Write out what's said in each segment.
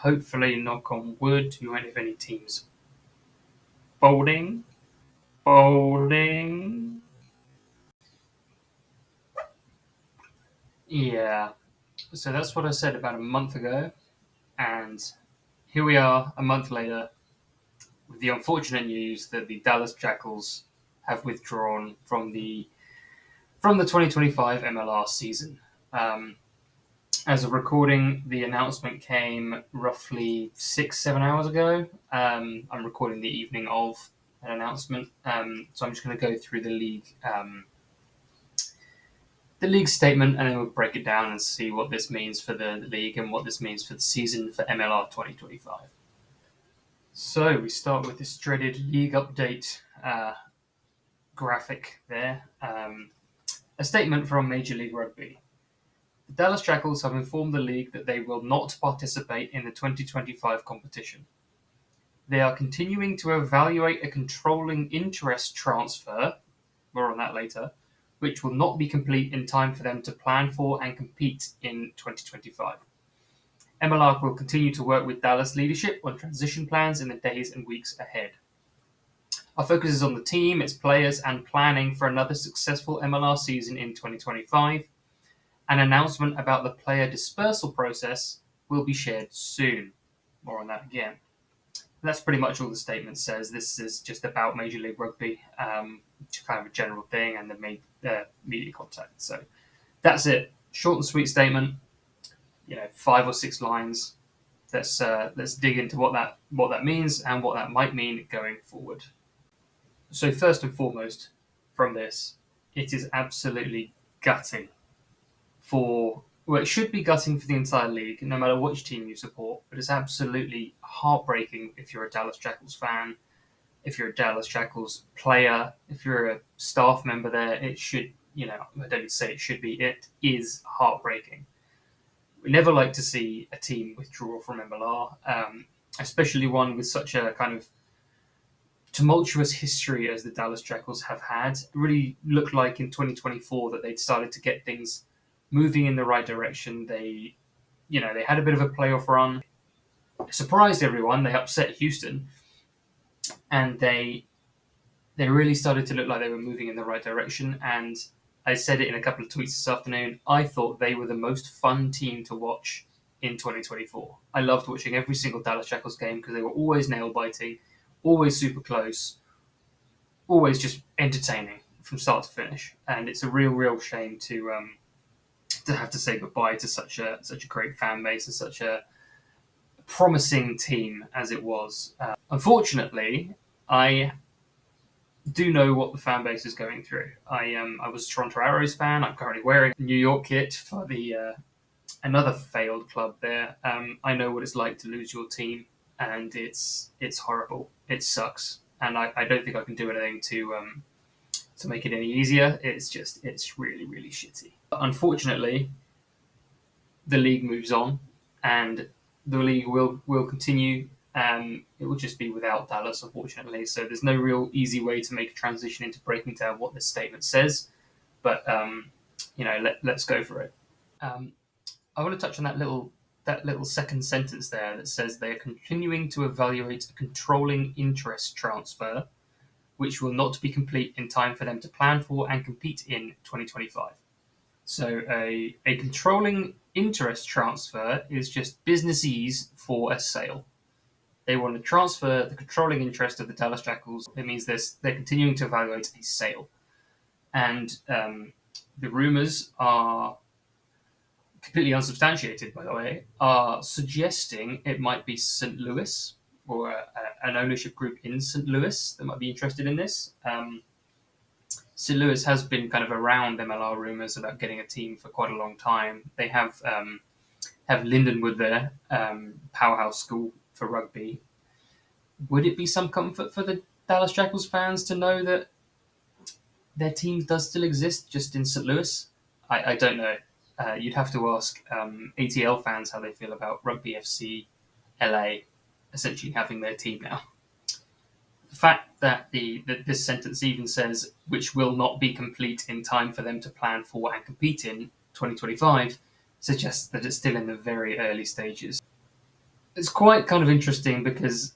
hopefully, knock on wood, we won't have any teams folding. Yeah, so that's what I said about a month ago, and here we are a month later with the unfortunate news that the Dallas Jackals have withdrawn from the 2025 MLR season. Um, as of recording, the announcement came roughly 6-7 hours ago. I'm recording the evening of an announcement, so I'm just going to go through the league statement, and then we'll break it down and see what this means for the league and what this means for the season for MLR 2025. So we start with this dreaded league update graphic there. A statement from Major League Rugby. The Dallas Jackals have informed the league that they will not participate in the 2025 competition. They are continuing to evaluate a controlling interest transfer, more on that later, which will not be complete in time for them to plan for and compete in 2025. MLR will continue to work with Dallas leadership on transition plans in the days and weeks ahead. Our focus is on the team, its players, and planning for another successful MLR season in 2025. An announcement about the player dispersal process will be shared soon. More on that again. That's pretty much all the statement says. This is just about Major League Rugby, kind of a general thing, and the media contact. So that's it. Short and sweet statement. 5 or 6 lines. Let's dig into what that means and what that might mean going forward. So first and foremost, from this, it is absolutely gutting it should be gutting for the entire league, no matter which team you support, but it's absolutely heartbreaking if you're a Dallas Jackals fan, if you're a Dallas Jackals player, if you're a staff member there. It should, I don't say it should be, it is heartbreaking. We never like to see a team withdraw from MLR, especially one with such a kind of tumultuous history as the Dallas Jackals have had. It really looked like in 2024 that they'd started to get things moving in the right direction. They had a bit of a playoff run, surprised everyone. They upset Houston, and they really started to look like they were moving in the right direction. And I said it in a couple of tweets this afternoon. I thought they were the most fun team to watch in 2024. I loved watching every single Dallas Jackals game because they were always nail-biting, always super close, always just entertaining from start to finish. And it's a real shame to have to say goodbye to such a great fan base and such a promising team as it was. Unfortunately, I do know what the fan base is going through. I was a Toronto Arrows fan. I'm currently wearing a New York kit for the another failed club there. I know what it's like to lose your team, and it's horrible. It sucks, and I don't think I can do anything to make it any easier. It's really shitty. Unfortunately, the league moves on, and the league will continue. It will just be without Dallas, unfortunately. So there's no real easy way to make a transition into breaking down what this statement says. But let's go for it. I want to touch on that little second sentence there that says they are continuing to evaluate a controlling interest transfer, which will not be complete in time for them to plan for and compete in 2025. So a controlling interest transfer is just businessese for a sale. They want to transfer the controlling interest of the Dallas Jackals. It means they're continuing to evaluate a sale. And the rumors are completely unsubstantiated, by the way, are suggesting it might be St. Louis or an ownership group in St. Louis that might be interested in this. St. Louis has been kind of around MLR rumors about getting a team for quite a long time. They have Lindenwood there, powerhouse school for rugby. Would it be some comfort for the Dallas Jackals fans to know that their team does still exist, just in St. Louis? I don't know. You'd have to ask ATL fans how they feel about Rugby FC LA essentially having their team now. The fact that this sentence even says, which will not be complete in time for them to plan for and compete in 2025, suggests that it's still in the very early stages. It's quite kind of interesting because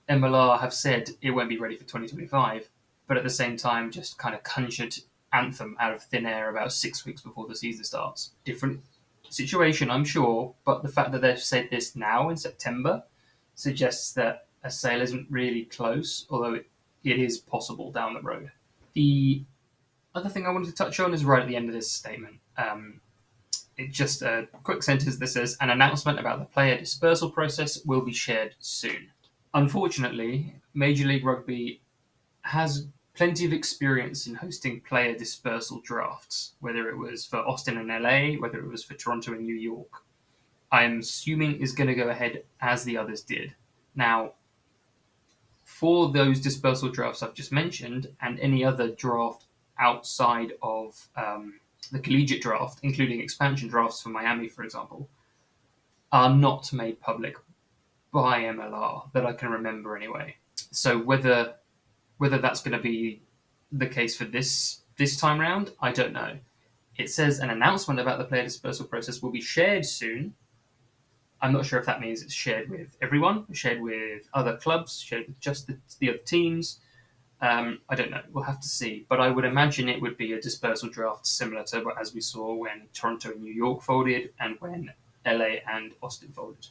MLR have said it won't be ready for 2025, but at the same time just kind of conjured Anthem out of thin air about 6 weeks before the season starts. Different situation, I'm sure, but the fact that they've said this now in September suggests that a sale isn't really close, although it is possible down the road. The other thing I wanted to touch on is right at the end of this statement. It's just a quick sentence that says, an announcement about the player dispersal process will be shared soon. Unfortunately, Major League Rugby has plenty of experience in hosting player dispersal drafts, whether it was for Austin and LA, whether it was for Toronto and New York. I'm assuming is going to go ahead as the others did. Now, for those dispersal drafts I've just mentioned, and any other draft outside of the collegiate draft, including expansion drafts for Miami, for example, are not made public by MLR that I can remember anyway. So whether that's going to be the case for this time round, I don't know. It says an announcement about the player dispersal process will be shared soon. I'm not sure if that means it's shared with everyone, shared with other clubs, shared with just the other teams. I don't know. We'll have to see. But I would imagine it would be a dispersal draft similar to as we saw when Toronto and New York folded and when LA and Austin folded.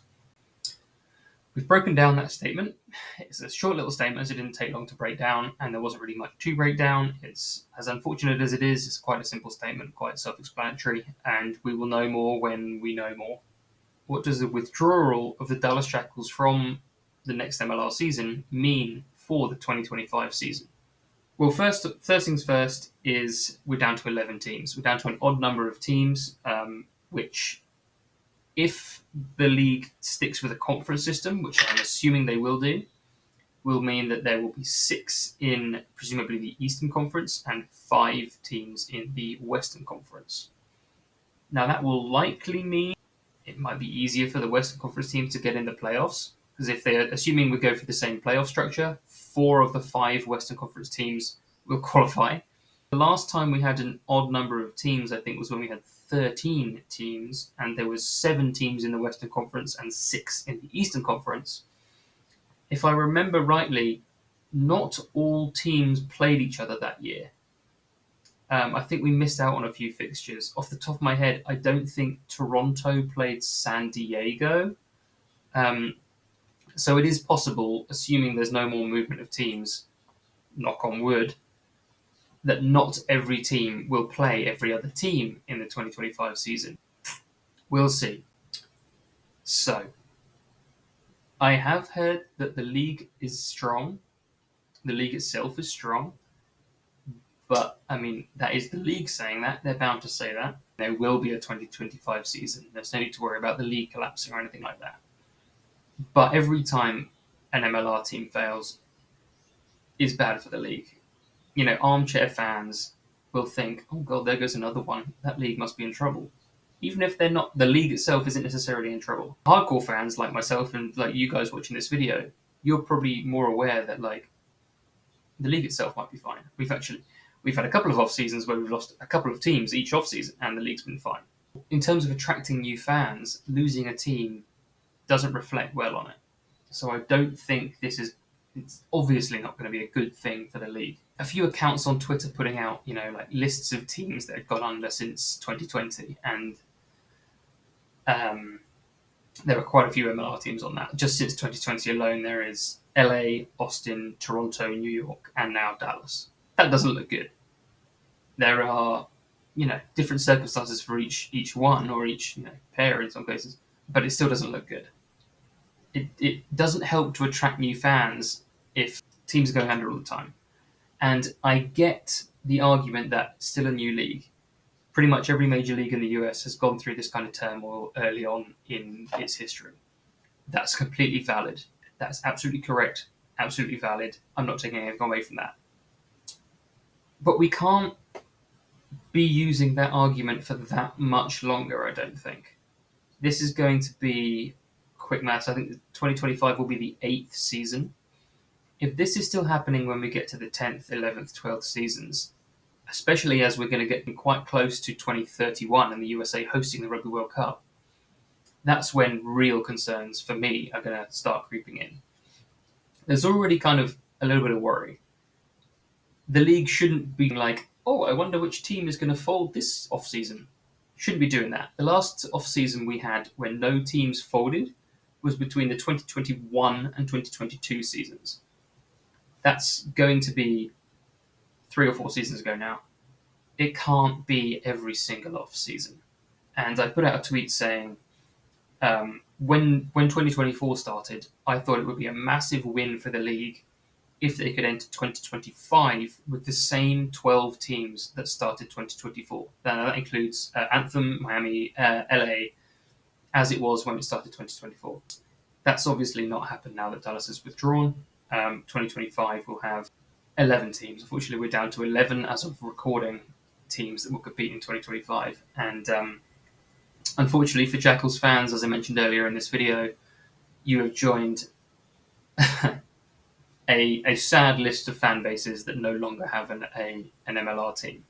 We've broken down that statement. It's a short little statement, so it didn't take long to break down, and there wasn't really much to break down. It's as unfortunate as it is, it's quite a simple statement, quite self-explanatory, and we will know more when we know more. What does the withdrawal of the Dallas Jackals from the next MLR season mean for the 2025 season? Well, first things first is we're down to 11 teams. We're down to an odd number of teams, which, if the league sticks with a conference system, which I'm assuming they will do, will mean that there will be 6 in presumably the Eastern Conference and 5 teams in the Western Conference. Now, that will likely mean it might be easier for the Western Conference teams to get in the playoffs, because if they're assuming we go for the same playoff structure, 4 of the 5 Western Conference teams will qualify. The last time we had an odd number of teams, I think, was when we had 13 teams, and there was 7 teams in the Western Conference and 6 in the Eastern Conference. If I remember rightly, not all teams played each other that year. I think we missed out on a few fixtures. Off the top of my head, I don't think Toronto played San Diego. So it is possible, assuming there's no more movement of teams, knock on wood, that not every team will play every other team in the 2025 season. We'll see. So, I have heard that the league is strong. The league itself is strong. But, I mean, that is the league saying that. They're bound to say that. There will be a 2025 season. There's no need to worry about the league collapsing or anything like that. But every time an MLR team fails is bad for the league. You know, armchair fans will think, oh God, there goes another one. That league must be in trouble. Even if they're not, the league itself isn't necessarily in trouble. Hardcore fans like myself and like you guys watching this video, you're probably more aware that like the league itself might be fine. We've had a couple of off seasons where we've lost a couple of teams each off season and the league's been fine. In terms of attracting new fans, losing a team doesn't reflect well on it. So I don't think it's obviously not going to be a good thing for the league. A few accounts on Twitter putting out, you know, like lists of teams that have gone under since 2020, and there are quite a few MLR teams on that. Just since 2020 alone, there is LA, Austin, Toronto, New York, and now Dallas. That doesn't look good. There are, you know, different circumstances for each one or each, you know, pair in some cases, but it still doesn't look good. It doesn't help to attract new fans if teams are going under all the time. And I get the argument that it's still a new league. Pretty much every major league in the US has gone through this kind of turmoil early on in its history. That's completely valid. That's absolutely correct, absolutely valid. I'm not taking anything away from that. But we can't be using that argument for that much longer, I don't think. This is going to be quick maths. I think 2025 will be the 8th season. If this is still happening when we get to the 10th, 11th, 12th seasons, especially as we're going to get quite close to 2031 and the USA hosting the Rugby World Cup, that's when real concerns for me are going to start creeping in. There's already kind of a little bit of worry. The league shouldn't be like, oh, I wonder which team is going to fold this off-season. Shouldn't be doing that. The last off-season we had when no teams folded was between the 2021 and 2022 seasons. That's going to be 3 or 4 seasons ago now. It can't be every single off-season. And I put out a tweet saying, when 2024 started, I thought it would be a massive win for the league if they could enter 2025 with the same 12 teams that started 2024. That includes Anthem, Miami, LA, as it was when it started 2024. That's obviously not happened now that Dallas has withdrawn. 2025 will have 11 teams. Unfortunately, we're down to 11 as of recording teams that will compete in 2025. And unfortunately for Jackals fans, as I mentioned earlier in this video, you have joined a sad list of fan bases that no longer have an MLR team.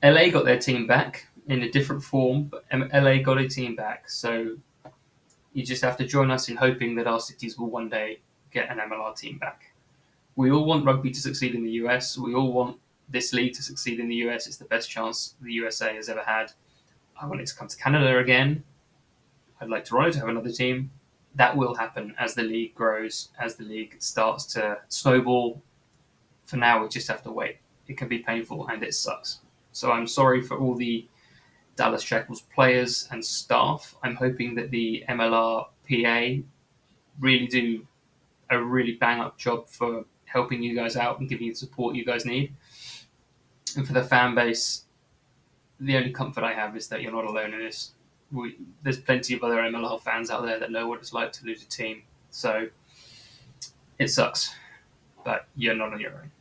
LA got their team back in a different form, but LA got a team back. So you just have to join us in hoping that our cities will one day get an MLR team back. We all want rugby to succeed in the US. We all want this league to succeed in the US. It's the best chance the USA has ever had. I want it to come to Canada again. I'd like Toronto to have another team. That will happen as the league grows, as the league starts to snowball. For now, we just have to wait. It can be painful and it sucks. So I'm sorry for all the Dallas Jackals players and staff. I'm hoping that the MLR PA really do a really bang-up job for helping you guys out and giving you the support you guys need. And for the fan base, the only comfort I have is that you're not alone in this. There's plenty of other MLR fans out there that know what it's like to lose a team. So it sucks, but you're not on your own.